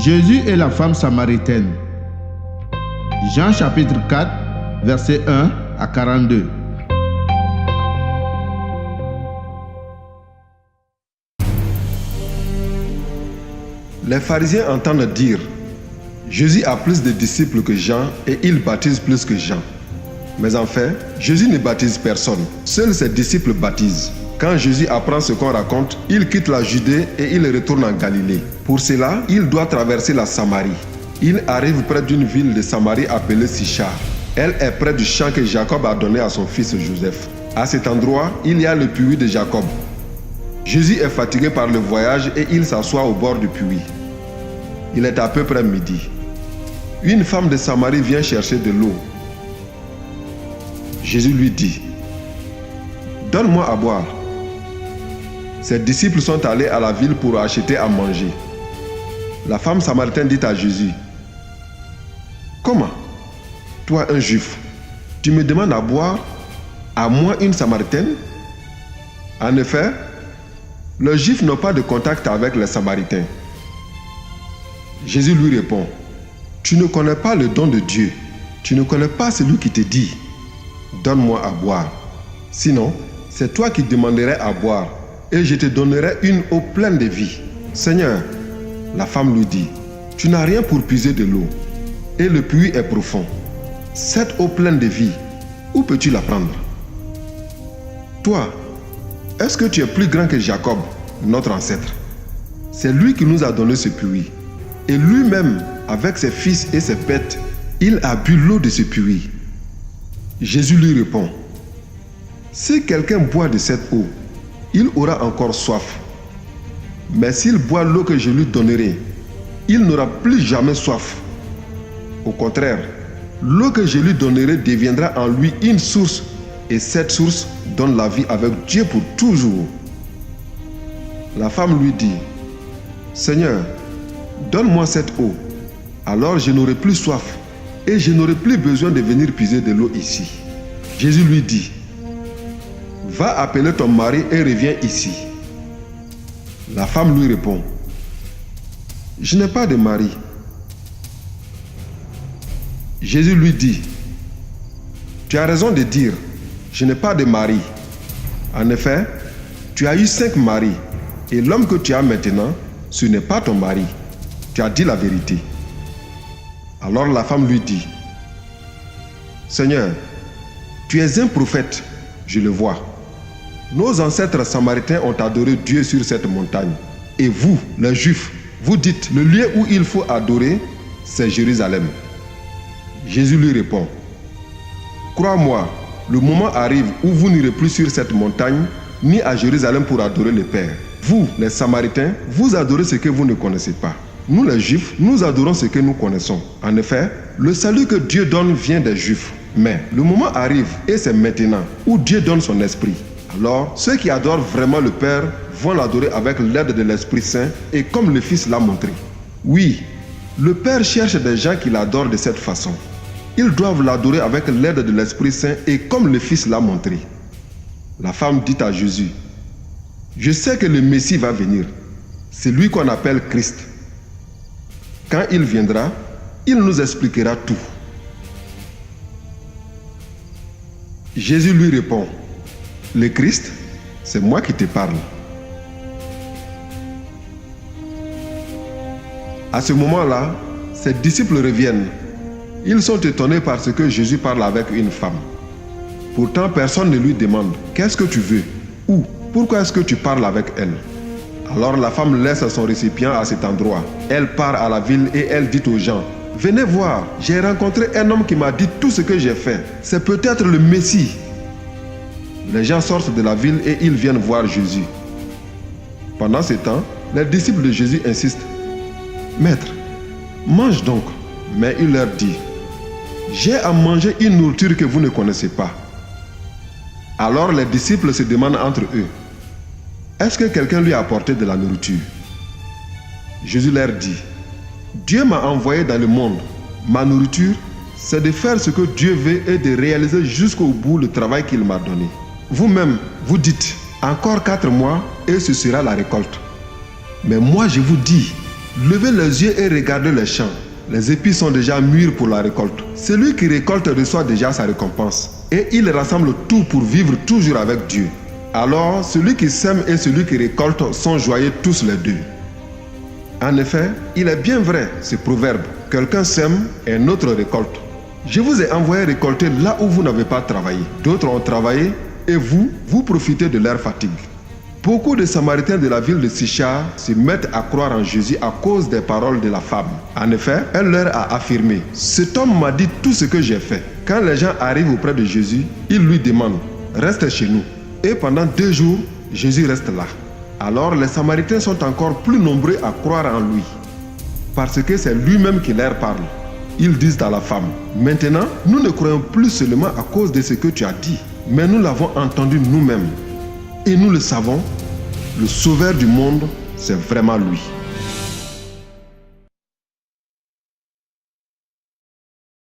Jésus et la femme samaritaine. Jean chapitre 4, versets 1 à 42. Les pharisiens entendent dire: Jésus a plus de disciples que Jean et il baptise plus que Jean. Mais en fait, Jésus ne baptise personne. Seuls ses disciples baptisent. Quand Jésus apprend ce qu'on raconte, il quitte la Judée et il retourne en Galilée. Pour cela, il doit traverser la Samarie. Il arrive près d'une ville de Samarie appelée Sichar. Elle est près du champ que Jacob a donné à son fils Joseph. À cet endroit, il y a le puits de Jacob. Jésus est fatigué par le voyage et il s'assoit au bord du puits. Il est à peu près midi. Une femme de Samarie vient chercher de l'eau. Jésus lui dit: Donne-moi à boire. Ses disciples sont allés à la ville pour acheter à manger. La femme samaritaine dit à Jésus: Comment? Toi, un juif, tu me demandes à boire, à moi, une samaritaine? En effet, les juifs n'ont pas de contact avec les samaritains. Jésus lui répond: Tu ne connais pas le don de Dieu. Tu ne connais pas celui qui te dit: Donne-moi à boire. Sinon, c'est toi qui demanderais à boire, et je te donnerai une eau pleine de vie. Seigneur, la femme lui dit: Tu n'as rien pour puiser de l'eau, et le puits est profond. Cette eau pleine de vie, où peux-tu la prendre? Toi, est-ce que tu es plus grand que Jacob, notre ancêtre? C'est lui qui nous a donné ce puits. Et lui-même, avec ses fils et ses bêtes, il a bu l'eau de ce puits. Jésus lui répond: Si quelqu'un boit de cette eau, il aura encore soif. Mais s'il boit l'eau que je lui donnerai, il n'aura plus jamais soif. Au contraire, l'eau que je lui donnerai deviendra en lui une source, et cette source donne la vie avec Dieu pour toujours. La femme lui dit: Seigneur, donne-moi cette eau, alors je n'aurai plus soif et je n'aurai plus besoin de venir puiser de l'eau ici. Jésus lui dit: Va appeler ton mari et reviens ici. La femme lui répond: Je n'ai pas de mari. Jésus lui dit: Tu as raison de dire: Je n'ai pas de mari. En effet, tu as eu 5 maris, et l'homme que tu as maintenant, ce n'est pas ton mari. Tu as dit la vérité. Alors la femme lui dit: Seigneur, tu es un prophète, je le vois. Nos ancêtres samaritains ont adoré Dieu sur cette montagne. Et vous, les Juifs, vous dites: le lieu où il faut adorer, c'est Jérusalem. Jésus lui répond: Crois-moi, le moment arrive où vous n'irez plus sur cette montagne, ni à Jérusalem pour adorer le Père. Vous, les Samaritains, vous adorez ce que vous ne connaissez pas. Nous, les Juifs, nous adorons ce que nous connaissons. En effet, le salut que Dieu donne vient des Juifs. Mais le moment arrive, et c'est maintenant, où Dieu donne son esprit. Alors, ceux qui adorent vraiment le Père vont l'adorer avec l'aide de l'Esprit Saint et comme le Fils l'a montré. Oui, le Père cherche des gens qui l'adorent de cette façon. Ils doivent l'adorer avec l'aide de l'Esprit Saint et comme le Fils l'a montré. La femme dit à Jésus: Je sais que le Messie va venir. C'est lui qu'on appelle Christ. Quand il viendra, il nous expliquera tout. Jésus lui répond: Le Christ, c'est moi qui te parle. À ce moment-là, ses disciples reviennent. Ils sont étonnés parce que Jésus parle avec une femme. Pourtant, personne ne lui demande: Qu'est-ce que tu veux? Ou pourquoi est-ce que tu parles avec elle? Alors la femme laisse son récipient à cet endroit. Elle part à la ville et elle dit aux gens: Venez voir, j'ai rencontré un homme qui m'a dit tout ce que j'ai fait. C'est peut-être le Messie. Les gens sortent de la ville et ils viennent voir Jésus. Pendant ce temps, les disciples de Jésus insistent: Maître, mange donc. Mais il leur dit: J'ai à manger une nourriture que vous ne connaissez pas. Alors les disciples se demandent entre eux: Est-ce que quelqu'un lui a apporté de la nourriture? Jésus leur dit: Dieu m'a envoyé dans le monde. Ma nourriture, c'est de faire ce que Dieu veut et de réaliser jusqu'au bout le travail qu'il m'a donné. Vous-même, vous dites: Encore 4 mois et ce sera la récolte. Mais moi je vous dis Levez les yeux et regardez les champs. Les épis sont déjà mûrs pour la récolte. Celui qui récolte reçoit déjà sa récompense. Et il rassemble tout pour vivre toujours avec Dieu. Alors, celui qui sème et celui qui récolte sont joyeux tous les deux. En effet, il est bien vrai, ce proverbe. Quelqu'un sème et un autre récolte. Je vous ai envoyé récolter là où vous n'avez pas travaillé. D'autres ont travaillé et vous profitez de leur fatigue. Beaucoup de Samaritains de la ville de Sychar se mettent à croire en Jésus à cause des paroles de la femme. En effet, elle leur a affirmé « Cet homme m'a dit tout ce que j'ai fait ». Quand les gens arrivent auprès de Jésus, ils lui demandent « Reste chez nous ». Et pendant 2 jours, Jésus reste là. Alors les Samaritains sont encore plus nombreux à croire en lui. Parce que c'est lui-même qui leur parle. Ils disent à la femme « Maintenant, nous ne croyons plus seulement à cause de ce que tu as dit, mais nous l'avons entendu nous-mêmes. Et nous le savons, le Sauveur du monde, c'est vraiment lui. »